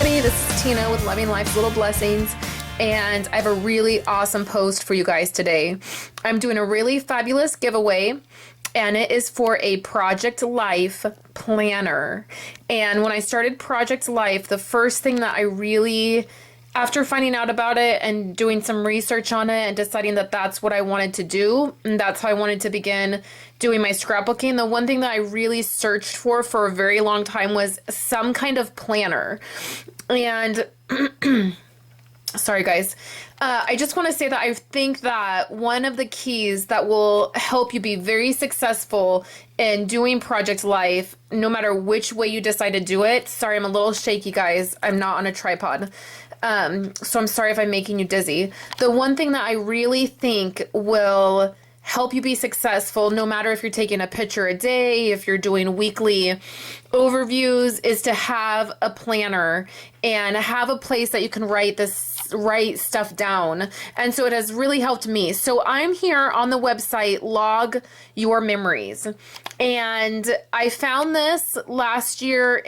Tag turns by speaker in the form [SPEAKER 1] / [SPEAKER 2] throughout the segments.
[SPEAKER 1] everybody, this is Tina with Loving Life's Little Blessings, and I have a really awesome post for you guys today. I'm doing a really fabulous giveaway, and it is for a Project Life planner. And when I started Project Life, the first thing that I really, after finding out about it and doing some research on it and deciding that that's what I wanted to do, and that's how I wanted to begin doing my scrapbooking, the one thing that I really searched for a very long time was some kind of planner. And sorry guys, I just want to say that I think that one of the keys that will help you be very successful in doing Project Life, no matter which way you decide to do it. Sorry, I'm a little shaky, guys. I'm not on a tripod. So I'm sorry if I'm making you dizzy. The one thing that I really think will help you be successful, no matter if you're taking a picture a day, if you're doing weekly overviews, is to have a planner and have a place that you can write stuff down. And so it has really helped me. So I'm here on the website Log Your Memories, and I found this last year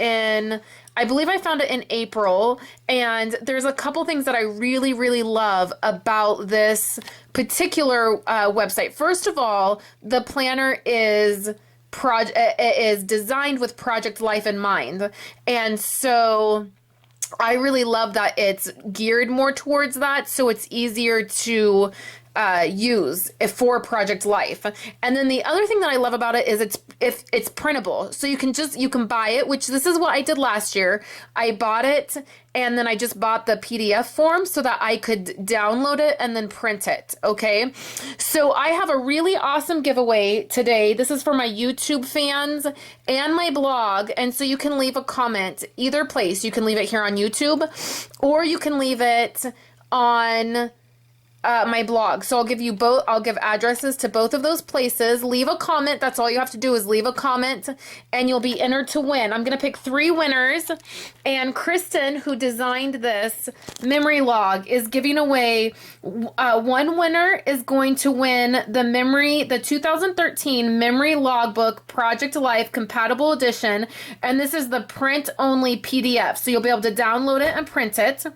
[SPEAKER 1] I believe I found it in April, and there's a couple things that I really, really love about this particular website. First of all, the planner is designed with Project Life in mind, and so I really love that it's geared more towards that, so it's easier to use for Project Life. And then the other thing that I love about it is it's printable. So you can buy it, which this is what I did last year. I bought it and then I just bought the PDF form so that I could download it and then print it. Okay. So I have a really awesome giveaway today. This is for my YouTube fans and my blog. And so you can leave a comment either place. You can leave it here on YouTube, or you can leave it on my blog. So I'll give you both. I'll give addresses to both of those places. Leave a comment. That's all you have to do is leave a comment and you'll be entered to win. I'm going to pick 3 winners, and Kristen, who designed this memory log, is giving away one winner is going to win the 2013 Memory Logbook Project Life Compatible Edition. And this is the print only PDF. So you'll be able to download it and print it.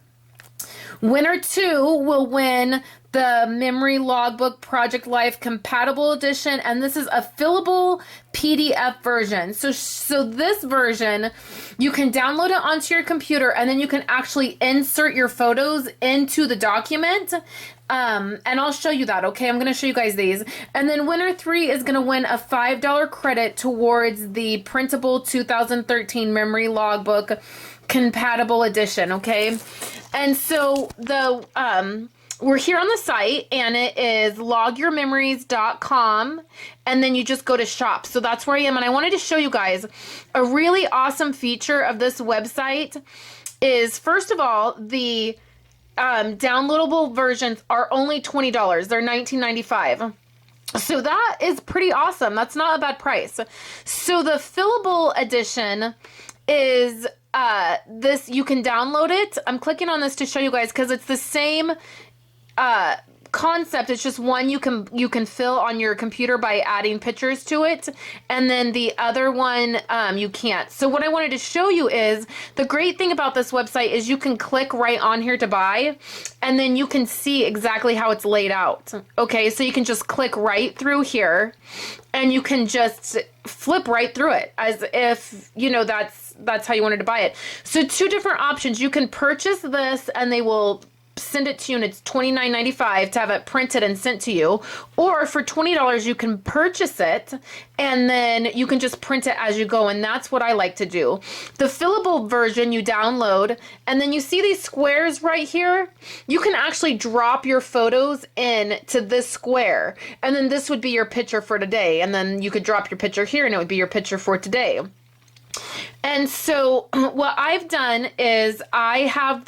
[SPEAKER 1] Winner 2 will win the Memory Logbook Project Life Compatible Edition, and this is a fillable PDF version. So this version, you can download it onto your computer, and then you can actually insert your photos into the document. And I'll show you that, okay? I'm going to show you guys these. And then winner 3 is going to win a $5 credit towards the printable 2013 Memory Logbook Compatible Edition, okay? And so we're here on the site, and it is logyourmemories.com, and then you just go to shop. So that's where I am, and I wanted to show you guys a really awesome feature of this website is, first of all, the downloadable versions are only $20. They're $19.95. So that is pretty awesome. That's not a bad price. So the fillable edition is this, you can download it. I'm clicking on this to show you guys because it's the same concept. It's just one you can fill on your computer by adding pictures to it, and then the other one you can't. So what I wanted to show you is the great thing about this website is you can click right on here to buy, and then you can see exactly how it's laid out. Okay, so you can just click right through here, and you can just flip right through it as if, you know, that's how you wanted to buy it. So 2 different options. You can purchase this and they will send it to you, and it's $29.95 to have it printed and sent to you. Or for $20 you can purchase it and then you can just print it as you go, and that's what I like to do. The fillable version you download, and then you see these squares right here. You can actually drop your photos in to this square, and then this would be your picture for today, and then you could drop your picture here and it would be your picture for today. And so what I've done is I've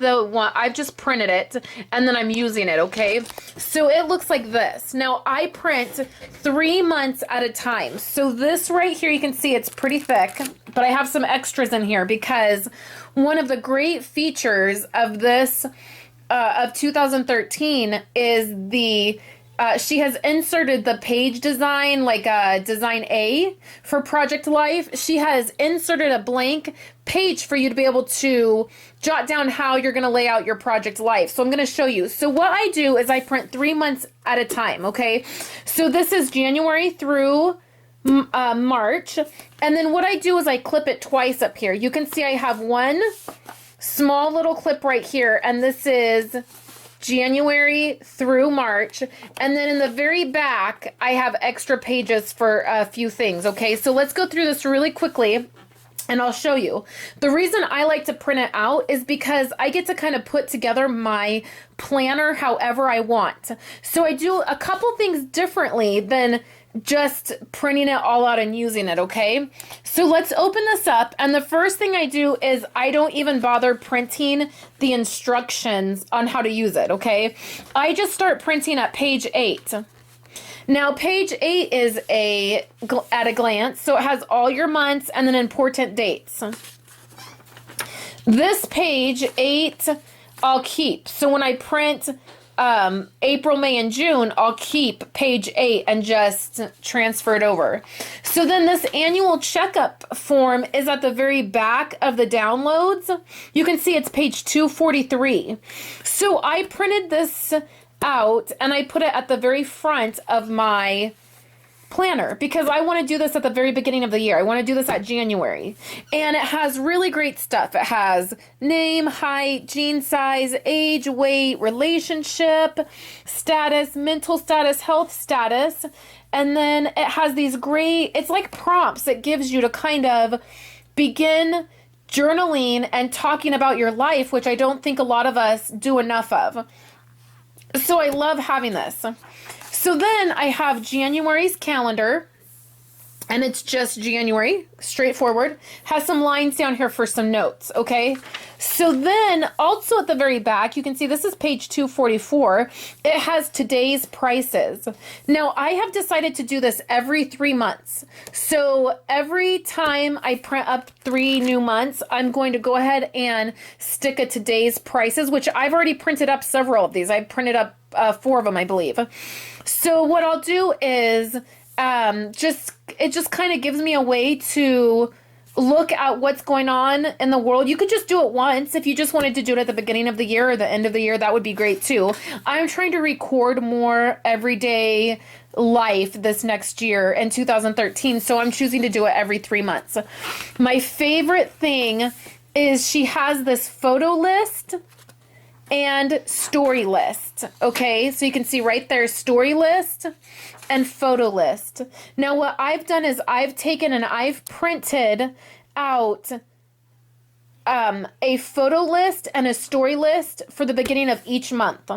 [SPEAKER 1] just printed it and then I'm using it, okay? So it looks like this. Now I print 3 months at a time. So this right here, you can see it's pretty thick, but I have some extras in here because one of the great features of this, of 2013 is she has inserted the page design, like design A for Project Life. She has inserted a blank page for you to be able to jot down how you're going to lay out your Project Life. So I'm going to show you. So what I do is I print 3 months at a time, okay? So this is January through March. And then what I do is I clip it twice up here. You can see I have one small little clip right here, and this is January through March. And then in the very back, I have extra pages for a few things, okay? So let's go through this really quickly, and I'll show you. The reason I like to print it out is because I get to kind of put together my planner however I want. So I do a couple things differently than just printing it all out and using it, okay? So let's open this up, and the first thing I do is I don't even bother printing the instructions on how to use it, okay? I just start printing at page 8. Now, page 8 is at a glance, so it has all your months and then important dates. This page 8 I'll keep. So when I print April, May, and June, I'll keep page 8 and just transfer it over. So then this annual checkup form is at the very back of the downloads. You can see it's page 243. So I printed this out and I put it at the very front of my planner because I want to do this at the very beginning of the year. I want to do this at January. And it has really great stuff. It has name, height, gene size, age, weight, relationship, status, mental status, health status. And then it has these great, it's like prompts it gives you to kind of begin journaling and talking about your life, which I don't think a lot of us do enough of. So I love having this. So then I have January's calendar, and it's just January, straightforward. Has some lines down here for some notes, okay? So then also at the very back, you can see this is page 244. It has today's prices. Now I have decided to do this every 3 months. So every time I print up 3 new months, I'm going to go ahead and stick a today's prices, which I've already printed up several of these. I've printed up 4 of them, I believe. So what I'll do is it just kind of gives me a way to look at what's going on in the world. You could just do it once. If you just wanted to do it at the beginning of the year or the end of the year, that would be great too. I'm trying to record more everyday life this next year in 2013, so I'm choosing to do it every 3 months. My favorite thing is she has this photo list and story list. Okay, so you can see right there, story list and photo list. Now what I've done is I've taken and I've printed out a photo list and a story list for the beginning of each month.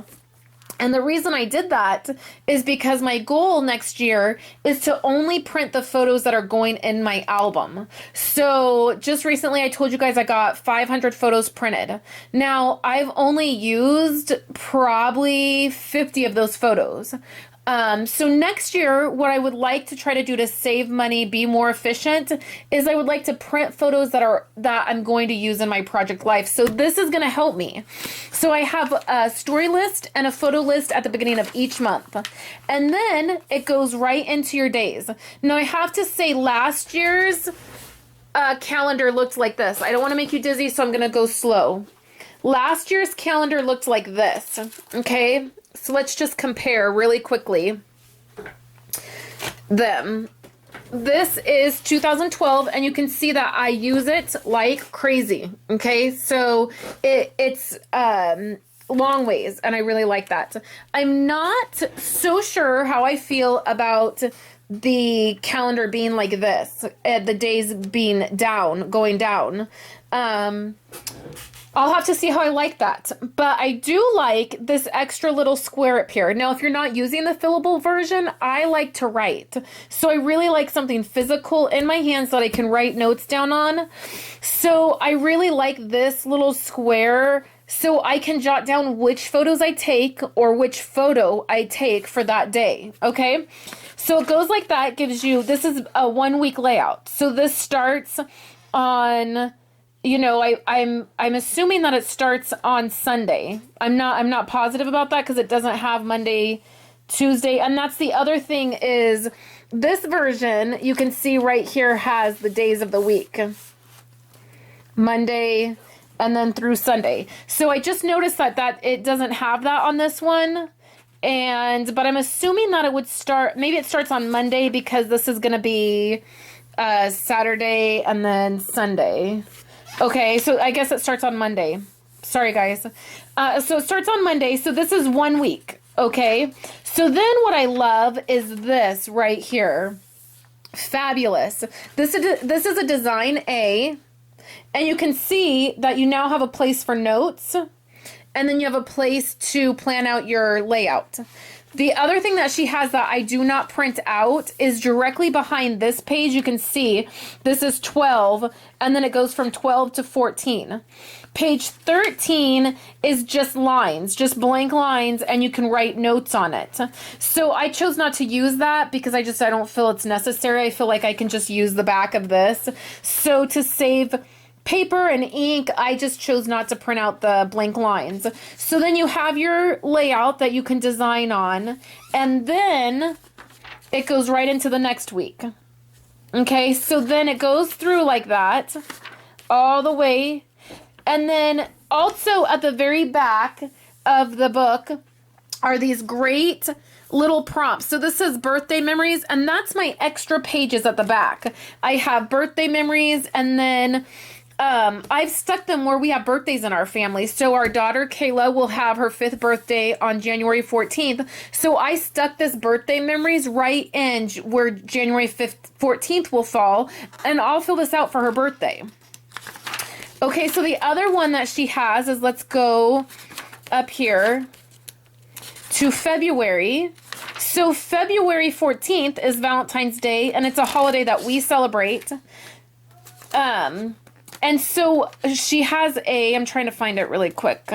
[SPEAKER 1] And the reason I did that is because my goal next year is to only print the photos that are going in my album. So just recently I told you guys I got 500 photos printed. Now I've only used probably 50 of those photos. So next year, what I would like to try to do to save money, be more efficient, is I would like to print photos that I'm going to use in my Project Life. So this is going to help me. So I have a story list and a photo list at the beginning of each month. And then it goes right into your days. Now I have to say last year's calendar looked like this. I don't want to make you dizzy, so I'm going to go slow. Last year's calendar looked like this, okay? So let's just compare really quickly them. This is 2012, and you can see that I use it like crazy, okay? So it's long ways, and I really like that. I'm not so sure how I feel about the calendar being like this, the days being down, going down. I'll have to see how I like that. But I do like this extra little square up here. Now, if you're not using the fillable version, I like to write. So I really like something physical in my hands that I can write notes down on. So I really like this little square so I can jot down which photos I take or which photo I take for that day. Okay? So it goes like that. It gives you, this is a 1 week layout. So this starts on, you know, I'm assuming that it starts on Sunday. I'm not positive about that because it doesn't have Monday Tuesday. And that's the other thing is this version, you can see right here, has the days of the week. Monday and then through Sunday. So I just noticed that it doesn't have that on this one. But I'm assuming that it would start, maybe it starts on Monday because this is going to be Saturday and then Sunday. Okay, so I guess it starts on Monday. Sorry, guys. So it starts on Monday. So this is 1 week. Okay. So then what I love is this right here. Fabulous. This is a design A. And you can see that you now have a place for notes. And then you have a place to plan out your layout. The other thing that she has that I do not print out is directly behind this page. You can see this is 12, and then it goes from 12 to 14. Page 13 is just lines, just blank lines, and you can write notes on it. So I chose not to use that because I don't feel it's necessary. I feel like I can just use the back of this. So to save paper and ink, I just chose not to print out the blank lines. So then you have your layout that you can design on, and then it goes right into the next week. Okay, so then it goes through like that all the way. And then also at the very back of the book are these great little prompts. So this is birthday memories, and that's my extra pages at the back. I have birthday memories, and then I've stuck them where we have birthdays in our family. So our daughter Kayla will have her 5th birthday on January 14th. So I stuck this birthday memories right in where January 14th will fall, and I'll fill this out for her birthday. Okay, so the other one that she has is, let's go up here to February. So February 14th is Valentine's Day, and it's a holiday that we celebrate. And so she has I'm trying to find it really quick.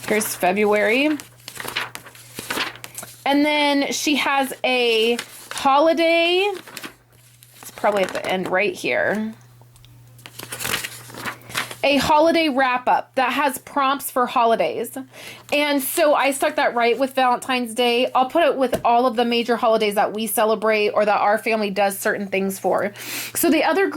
[SPEAKER 1] Here's February. And then she has a holiday. It's probably at the end right here. A holiday wrap-up that has prompts for holidays. And so I stuck that right with Valentine's Day. I'll put it with all of the major holidays that we celebrate or that our family does certain things for. So the other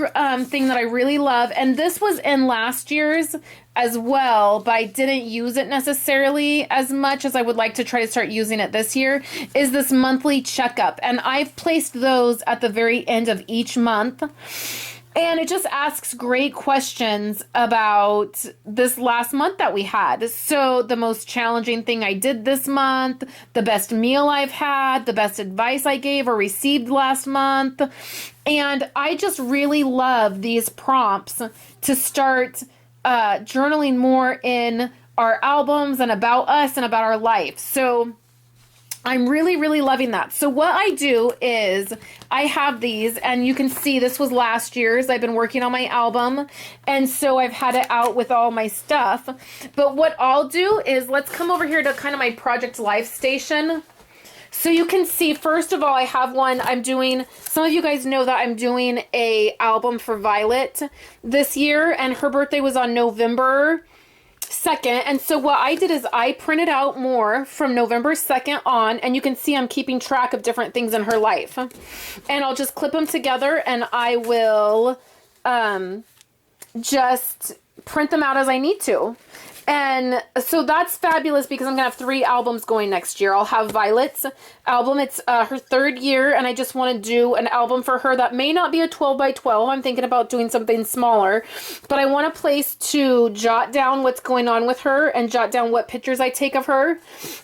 [SPEAKER 1] thing that I really love, and this was in last year's as well, but I didn't use it necessarily as much as I would like to try to start using it this year, is this monthly checkup. And I've placed those at the very end of each month. And it just asks great questions about this last month that we had. So the most challenging thing I did this month, the best meal I've had, the best advice I gave or received last month. And I just really love these prompts to start journaling more in our albums and about us and about our life. So I'm really, really loving that. So what I do is I have these, and you can see this was last year's. I've been working on my album, and so I've had it out with all my stuff. But what I'll do is, let's come over here to kind of my Project Life station. So you can see, first of all, I have one I'm doing. Some of you guys know that I'm doing a album for Violet this year, and her birthday was on November 2nd. And so what I did is I printed out more from November 2nd on, and you can see I'm keeping track of different things in her life. And I'll just clip them together, and I will just print them out as I need to. And so that's fabulous because I'm going to have 3 albums going next year. I'll have Violet's album. It's her 3rd year, and I just want to do an album for her that may not be a 12 by 12. I'm thinking about doing something smaller, but I want a place to jot down what's going on with her and jot down what pictures I take of her.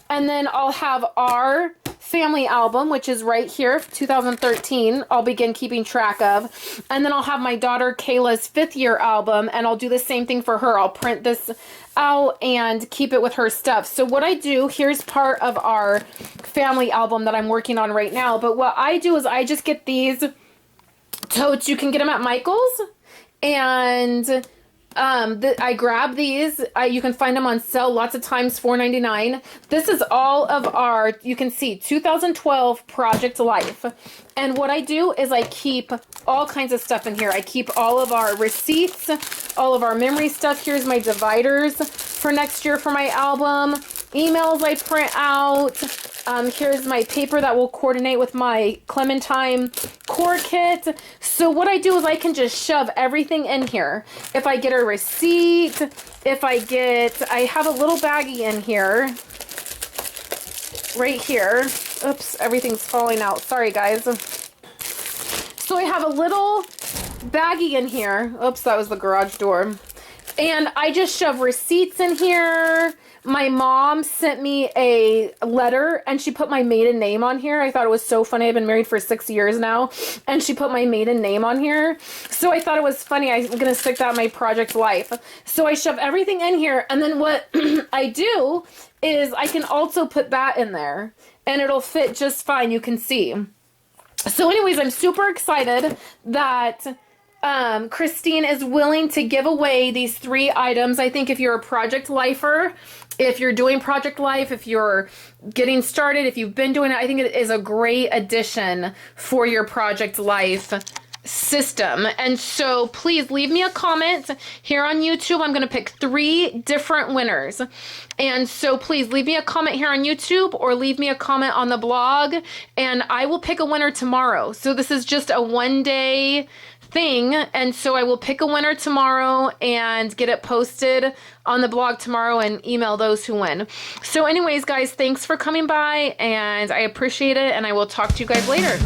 [SPEAKER 1] And then I'll have our family album, which is right here, 2013. I'll begin keeping track of. And then I'll have my daughter Kayla's 5th year album, and I'll do the same thing for her. I'll print this out and keep it with her stuff. So what I do, here's part of our family album that I'm working on right now. But what I do is I just get these totes. You can get them at Michael's, and I grabbed these. You can find them on sale lots of times, $4.99. This is all of our, you can see, 2012 Project Life. And what I do is I keep all kinds of stuff in here. I keep all of our receipts, all of our memory stuff. Here's my dividers for next year for my album. Emails I print out. Here's my paper that will coordinate with my Clementine core kit. So what I do is I can just shove everything in here. If I get a receipt, I have a little baggie in here, right here. Oops, everything's falling out. Sorry, guys. So I have a little baggie in here. Oops, that was the garage door. And I just shove receipts in here. My mom sent me a letter and she put my maiden name on here. I thought it was so funny. I've been married for 6 years now and she put my maiden name on here. So I thought it was funny. I'm going to stick that in my Project Life. So I shove everything in here. And then what I do is I can also put that in there and it'll fit just fine. You can see. So anyways, I'm super excited that Christine is willing to give away these 3 items. I think if you're a Project Lifer, if you're doing Project Life, if you're getting started, if you've been doing it, I think it is a great addition for your Project Life system. And so please leave me a comment here on YouTube. I'm going to pick 3 different winners. And so please leave me a comment here on YouTube or leave me a comment on the blog and I will pick a winner tomorrow. So this is just a 1-day thing, and so I will pick a winner tomorrow and get it posted on the blog tomorrow and email those who win. So anyways, guys, thanks for coming by and I appreciate it and I will talk to you guys later.